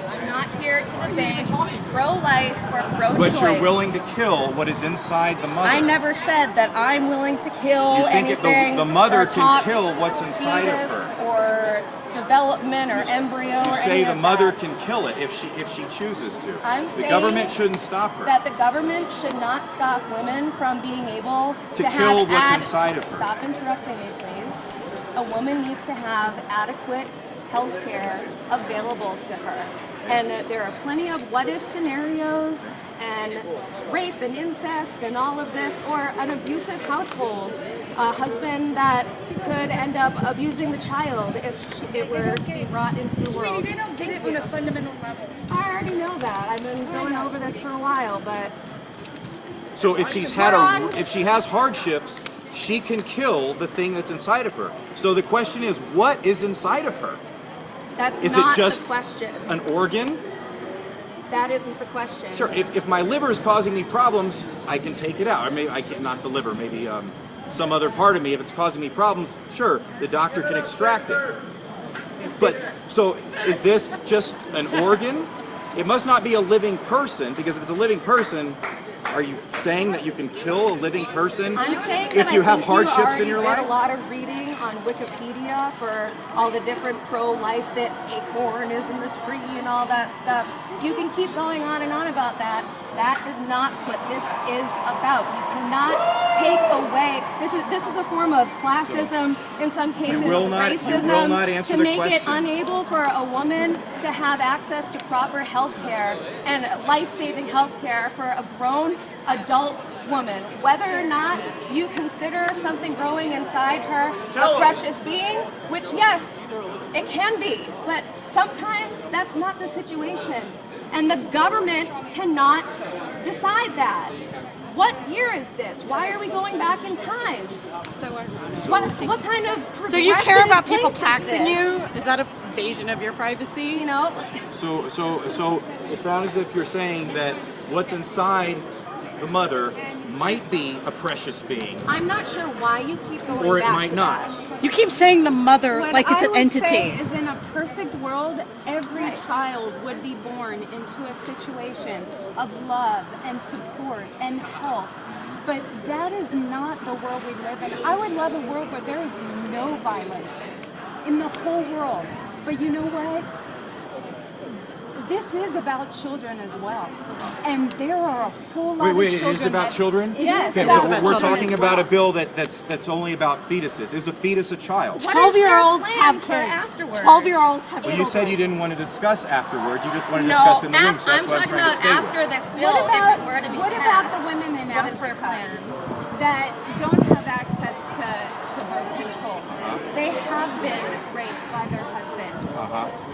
I'm not here to debate pro-life or pro-choice. But you're willing to kill what is inside the mother. I never said that I'm willing to kill You think anything. the mother or can top kill what's inside of fetus her. Or development or embryo. You or say any the of mother that. can kill it if she chooses to. I'm The saying government shouldn't stop her. That the government should not stop women from being able To to kill have what's inside of her. Stop interrupting me, please. A woman needs to have adequate health care available to her. And there are plenty of what-if scenarios and rape and incest and all of this, or an abusive household, a husband that could end up abusing the child if it were to be brought into the world. Sweetie, they don't get it on a fundamental level. I already know that. I've been going over this for a while, but So if she has hardships, she can kill the thing that's inside of her. So the question is, what is inside of her? that's Is not it just the question. an organ? That isn't the question. Sure. If my liver is causing me problems, I can take it out. Or maybe I can, not the liver, maybe some other part of me. If it's causing me problems, sure, the doctor can extract it. But so is this just an organ? It must not be a living person, because if it's a living person, are you saying that you can kill a living person I'm saying if that you I have think hardships you in your already life? did a lot of reading on Wikipedia for all the different pro-life, that acorn is in the tree and all that stuff. You can keep going on and on about that. That is not what this is about. You cannot take away. This is a form of classism, in some cases will not racism, answer to the make it question. unable for a woman to have access to proper health care and life-saving health care for a grown adult woman, whether or not you consider something growing inside her a precious being, which yes, it can be, but sometimes that's not the situation. And the government cannot decide that. What year is this? Why are we going back in time? What kind of So you care about progressive people place is taxing this? you? Is that a invasion of your privacy? You know, So it sounds as if you're saying that what's inside the mother might be a precious being, I'm not sure why you keep going or it back might to not. that. You keep saying the mother What like it's I an would entity. say is, in a perfect world, every child would be born into a situation of love and support and health. But that is not the world we live in. I would love a world where there is no violence in the whole world. But you know what? This is about children as well. And there are a whole lot Wait, of it children. is about that- children? Yes, Okay, it's we're, about we're children talking as about a well. bill that's only about fetuses. Is a fetus a child? What is their 12-year-olds plan have for kids. afterwards? 12-year-olds have Well, you said you didn't want to discuss afterwards. You just wanted to No, discuss in the room. So I'm that's what I'm talking trying about to stay after with. this bill, What about, if it were to be what passed. about the women in What is their Africa plan? that don't have access to birth control? They have been raped by their husband.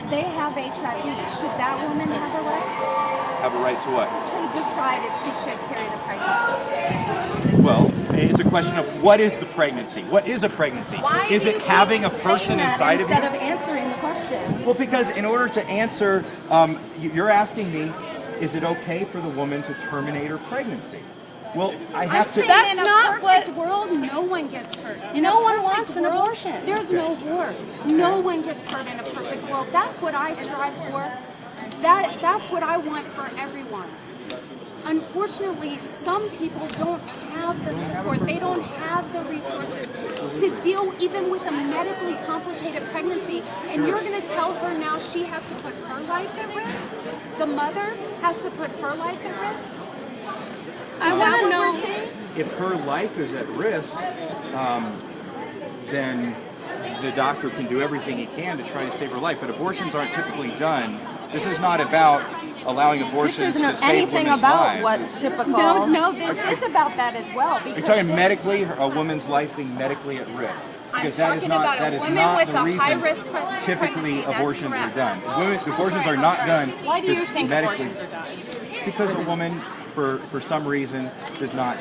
They have HIV. Should that woman have a right Have a right to what? to decide if she should carry the pregnancy? Well, it's a question of what is the pregnancy? What is a pregnancy? Why Is do it you having a keep person saying that inside of instead you? of answering the question? Well, because in order to answer, you're asking me, is it okay for the woman to terminate her pregnancy? Well, I have to. Saying That's in a not perfect world, no one gets hurt. In No a one perfect wants an world, abortion. There's no war. No one gets hurt in a perfect world. That's what I strive for. That's what I want for everyone. Unfortunately, some people don't have the support. They don't have the resources to deal even with a medically complicated pregnancy. And you're going to tell her now she has to put her life at risk? The mother has to put her life at risk? I Is want that to what know. we're saying? If her life is at risk, then the doctor can do everything he can to try to save her life. But abortions aren't typically done. This is not about allowing This abortions to isn't save anything women's about lives. what's typical. No, this is about that as well. You're Because talking this- medically, a woman's life being medically at risk. I'm Because that is talking not, about that a is woman not with the a reason high-risk typically pregnancy. That's abortions are correct. done. Abortions are not done Why do you just think medically. abortions are done? Because a woman, for some reason, is not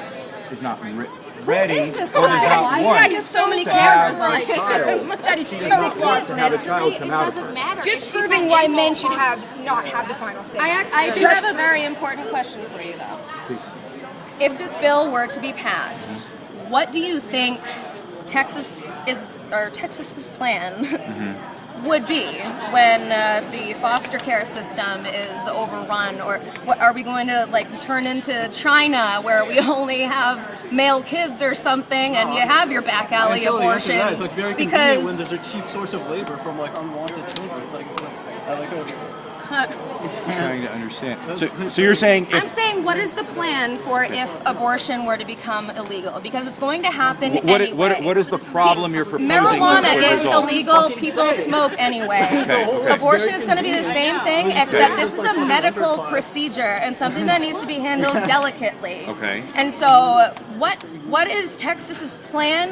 ready Who is this or does guy? not He's want got just so many to have cameras on a his child. That is She so does not fun. want to have a child come It out of doesn't her. matter. Just proving why men should not have the final say. I do have a very important question for you, though. Please. If this bill were to be passed, what do you think Texas's plan would be when the foster care system is overrun, or what, are we going to like turn into China where we only have male kids or something, and you have your back alley abortions? It's like very convenient when there's a cheap source of labor from like unwanted children. It's like, I like, oh. Trying to understand. So you're saying I'm saying, what is the plan for if abortion were to become illegal? Because it's going to happen anyway. What is the problem you're proposing? Marijuana would is result? illegal. People smoke anyway. Okay. Abortion is going to be the same thing, except this is a medical procedure and something that needs to be handled delicately. Okay. And so, what is Texas's plan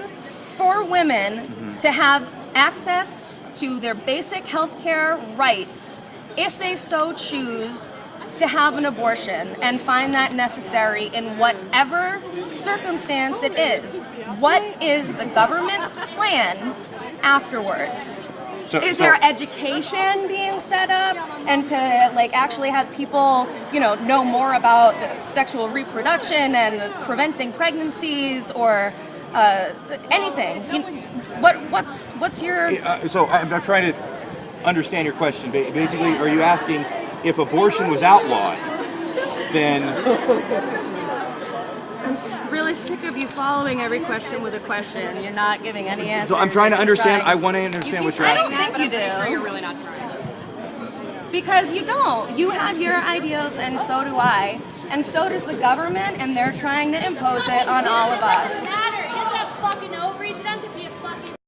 for women to have access to their basic health care rights if they so choose to have an abortion and find that necessary in whatever circumstance it is? What is the government's plan afterwards? Is there education being set up, and to like actually have people, know more about sexual reproduction and preventing pregnancies, or anything? What's your? So I'm trying to understand your question. Basically, are you asking if abortion was outlawed, then? I'm really sick of you following every question with a question. You're not giving any answers. So I'm trying to understand. I want to understand what you're I asking. don't think you do. You're really not trying. Because you don't. You have your ideas, and so do I. And so does the government, and they're trying to impose it on all of us.